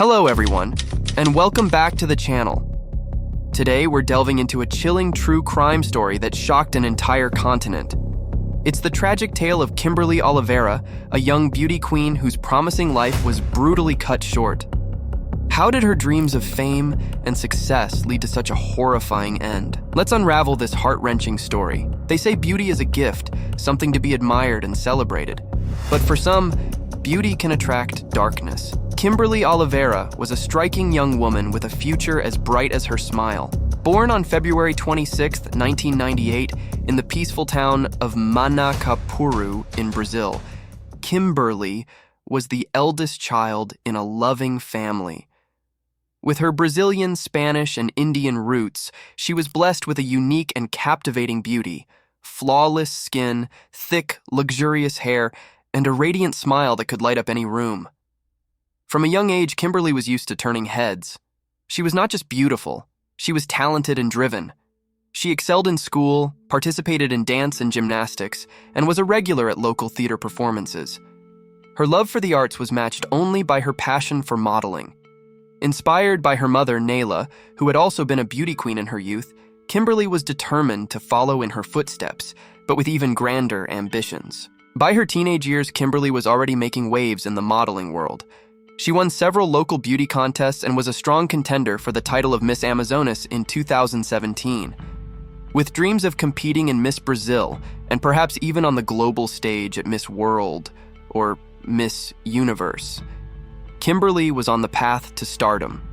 Hello everyone, and welcome back to the channel. Today we're delving into a chilling true crime story that shocked an entire continent. It's the tragic tale of Kimberly Oliveira, a young beauty queen whose promising life was brutally cut short. How did her dreams of fame and success lead to such a horrifying end? Let's unravel this heart-wrenching story. They say beauty is a gift, something to be admired and celebrated. But for some, beauty can attract darkness. Kimberly Oliveira was a striking young woman with a future as bright as her smile. Born on February 26, 1998, in the peaceful town of Manacapuru in Brazil, Kimberly was the eldest child in a loving family. With her Brazilian, Spanish, and Indian roots, she was blessed with a unique and captivating beauty, flawless skin, thick, luxurious hair, and a radiant smile that could light up any room. From a young age, Kimberly was used to turning heads. She was not just beautiful, she was talented and driven. She excelled in school, participated in dance and gymnastics, and was a regular at local theater performances. Her love for the arts was matched only by her passion for modeling. Inspired by her mother, Nayla, who had also been a beauty queen in her youth, Kimberly was determined to follow in her footsteps, but with even grander ambitions. By her teenage years, Kimberly was already making waves in the modeling world. She won several local beauty contests and was a strong contender for the title of Miss Amazonas in 2017. With dreams of competing in Miss Brazil, and perhaps even on the global stage at Miss World or Miss Universe, Kimberly was on the path to stardom.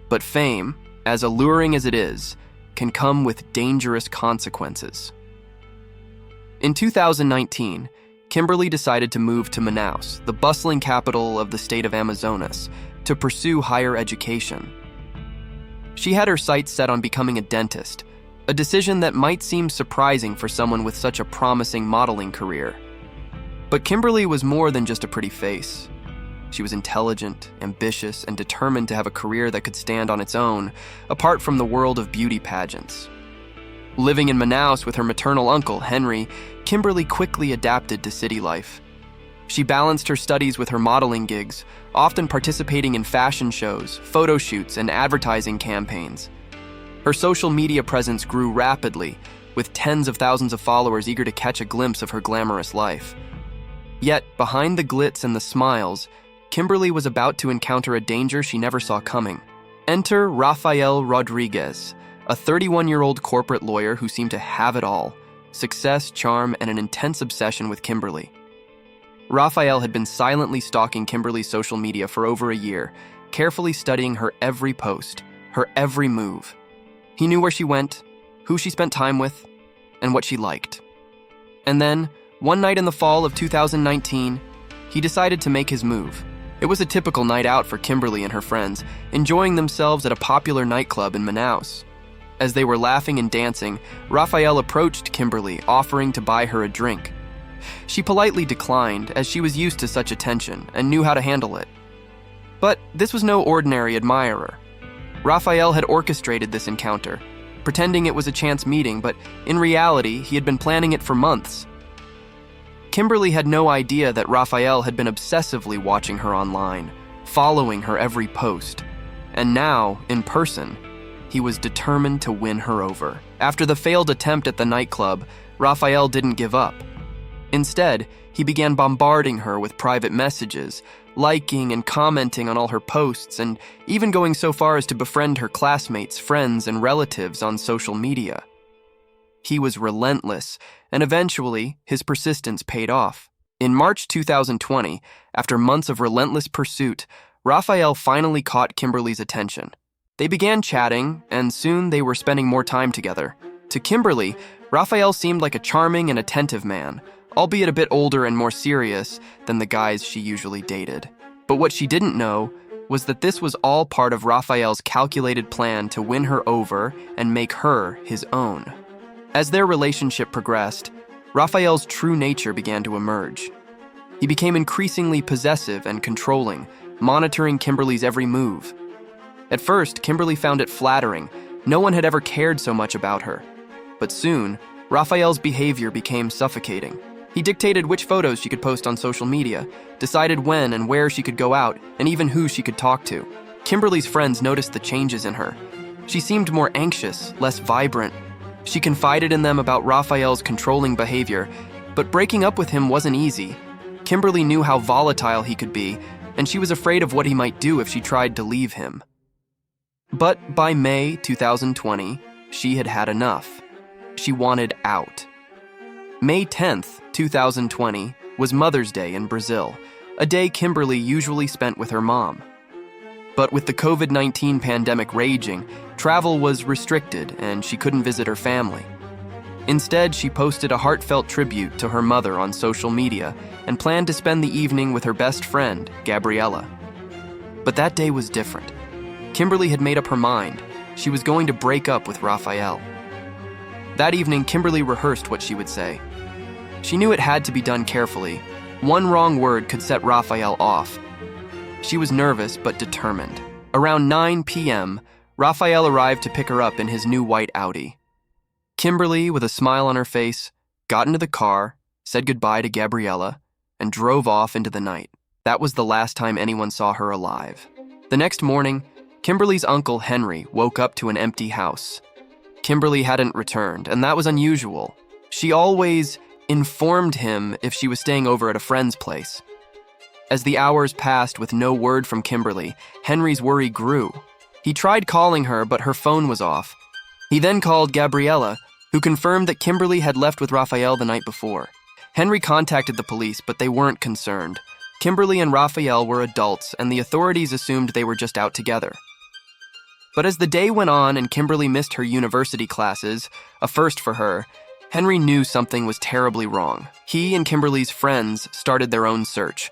But fame, as alluring as it is, can come with dangerous consequences. In 2019, Kimberly decided to move to Manaus, the bustling capital of the state of Amazonas, to pursue higher education. She had her sights set on becoming a dentist, a decision that might seem surprising for someone with such a promising modeling career. But Kimberly was more than just a pretty face. She was intelligent, ambitious, and determined to have a career that could stand on its own, apart from the world of beauty pageants. Living in Manaus with her maternal uncle, Henry, Kimberly quickly adapted to city life. She balanced her studies with her modeling gigs, often participating in fashion shows, photo shoots, and advertising campaigns. Her social media presence grew rapidly, with tens of thousands of followers eager to catch a glimpse of her glamorous life. Yet, behind the glitz and the smiles, Kimberly was about to encounter a danger she never saw coming. Enter Rafael Rodriguez, a 31-year-old corporate lawyer who seemed to have it all: success, charm, and an intense obsession with Kimberly. Rafael had been silently stalking Kimberly's social media for over a year, carefully studying her every post, her every move. He knew where she went, who she spent time with, and what she liked. And then, one night in the fall of 2019, he decided to make his move. It was a typical night out for Kimberly and her friends, enjoying themselves at a popular nightclub in Manaus. As they were laughing and dancing, Rafael approached Kimberly, offering to buy her a drink. She politely declined, as she was used to such attention and knew how to handle it. But this was no ordinary admirer. Rafael had orchestrated this encounter, pretending it was a chance meeting, but in reality, he had been planning it for months. Kimberly had no idea that Rafael had been obsessively watching her online, following her every post. And now, in person, he was determined to win her over. After the failed attempt at the nightclub, Rafael didn't give up. Instead, he began bombarding her with private messages, liking and commenting on all her posts, and even going so far as to befriend her classmates, friends, and relatives on social media. He was relentless, and eventually, his persistence paid off. In March 2020, after months of relentless pursuit, Rafael finally caught Kimberly's attention. They began chatting, and soon they were spending more time together. To Kimberly, Rafael seemed like a charming and attentive man, albeit a bit older and more serious than the guys she usually dated. But what she didn't know was that this was all part of Rafael's calculated plan to win her over and make her his own. As their relationship progressed, Rafael's true nature began to emerge. He became increasingly possessive and controlling, monitoring Kimberly's every move. At first, Kimberly found it flattering. No one had ever cared so much about her. But soon, Rafael's behavior became suffocating. He He dictated which photos she could post on social media, decided when and where she could go out, and even who she could talk to. Kimberly's friends noticed the changes in her. She seemed more anxious, less vibrant. She confided in them about Raphael's controlling behavior, but breaking up with him wasn't easy. Kimberly knew how volatile he could be, and she was afraid of what he might do if she tried to leave him. But by May 2020, she had had enough. She wanted out. May 10th, 2020, was Mother's Day in Brazil, a day Kimberly usually spent with her mom. But with the COVID-19 pandemic raging, travel was restricted and she couldn't visit her family. Instead, she posted a heartfelt tribute to her mother on social media and planned to spend the evening with her best friend, Gabriella. But that day was different. Kimberly had made up her mind. She was going to break up with Raphael. That evening, Kimberly rehearsed what she would say. She knew it had to be done carefully. One wrong word could set Raphael off. She was nervous but determined. Around 9 p.m., Raphael arrived to pick her up in his new white Audi. Kimberly, with a smile on her face, got into the car, said goodbye to Gabriella, and drove off into the night. That was the last time anyone saw her alive. The next morning, Kimberly's uncle Henry woke up to an empty house. Kimberly hadn't returned, and that was unusual. She always informed him if she was staying over at a friend's place. As the hours passed with no word from Kimberly, Henry's worry grew. He tried calling her, but her phone was off. He then called Gabriella, who confirmed that Kimberly had left with Raphael the night before. Henry contacted the police, but they weren't concerned. Kimberly and Raphael were adults, and the authorities assumed they were just out together. But as the day went on and Kimberly missed her university classes, a first for her, Henry knew something was terribly wrong. He and Kimberly's friends started their own search,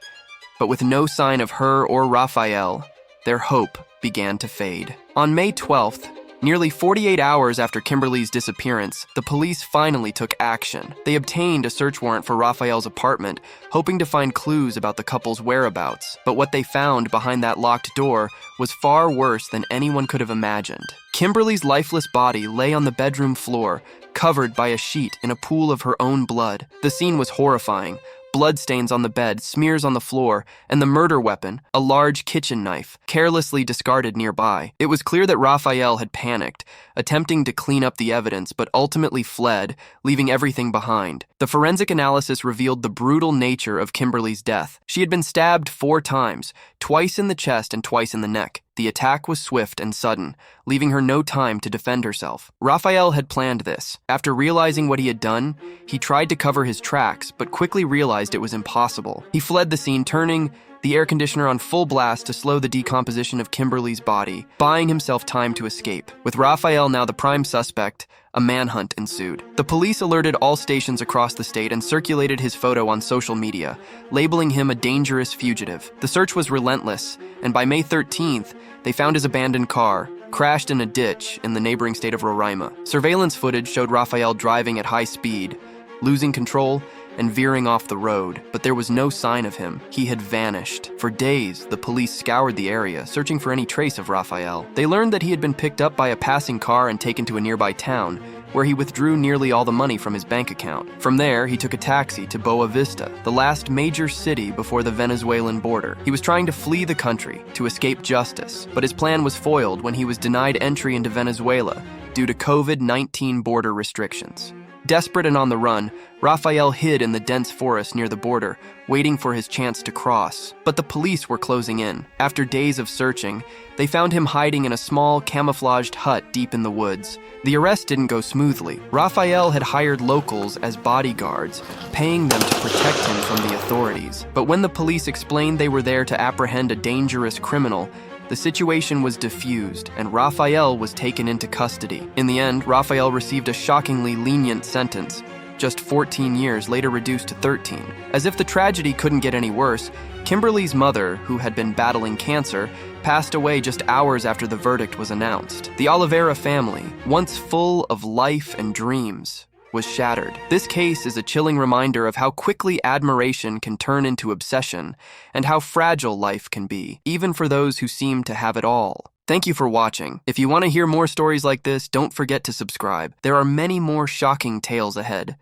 but with no sign of her or Raphael, their hope began to fade. On May 12th, nearly 48 hours after Kimberly's disappearance, the police finally took action. They obtained a search warrant for Raphael's apartment, hoping to find clues about the couple's whereabouts. But what they found behind that locked door was far worse than anyone could have imagined. Kimberly's lifeless body lay on the bedroom floor, covered by a sheet in a pool of her own blood. The scene was horrifying. Bloodstains on the bed, smears on the floor, and the murder weapon, a large kitchen knife, carelessly discarded nearby. It was clear that Raphael had panicked, attempting to clean up the evidence, but ultimately fled, leaving everything behind. The forensic analysis revealed the brutal nature of Kimberly's death. She had been stabbed 4 times, twice in the chest and twice in the neck. The attack was swift and sudden, leaving her no time to defend herself. Raphael had planned this. After realizing what he had done, he tried to cover his tracks, but quickly realized it was impossible. He fled the scene, turning the air conditioner on full blast to slow the decomposition of Kimberly's body, buying himself time to escape. With Raphael now the prime suspect, a manhunt ensued. The police alerted all stations across the state and circulated his photo on social media, labeling him a dangerous fugitive. The search was relentless, and by May 13th, they found his abandoned car, crashed in a ditch in the neighboring state of Roraima. Surveillance footage showed Raphael driving at high speed, losing control and veering off the road, but there was no sign of him. He had vanished. For days, the police scoured the area, searching for any trace of Raphael. They learned that he had been picked up by a passing car and taken to a nearby town, where he withdrew nearly all the money from his bank account. From there, he took a taxi to Boa Vista, the last major city before the Venezuelan border. He was trying to flee the country to escape justice, but his plan was foiled when he was denied entry into Venezuela due to COVID-19 border restrictions. Desperate and on the run, Raphael hid in the dense forest near the border, waiting for his chance to cross. But the police were closing in. After days of searching, they found him hiding in a small, camouflaged hut deep in the woods. The arrest didn't go smoothly. Raphael had hired locals as bodyguards, paying them to protect him from the authorities. But when the police explained they were there to apprehend a dangerous criminal, the situation was diffused, and Raphael was taken into custody. In the end, Raphael received a shockingly lenient sentence, just 14 years, later reduced to 13. As if the tragedy couldn't get any worse, Kimberly's mother, who had been battling cancer, passed away just hours after the verdict was announced. The Oliveira family, once full of life and dreams, was shattered. This case is a chilling reminder of how quickly admiration can turn into obsession and how fragile life can be, even for those who seem to have it all. Thank you for watching. If you want to hear more stories like this, don't forget to subscribe. There are many more shocking tales ahead.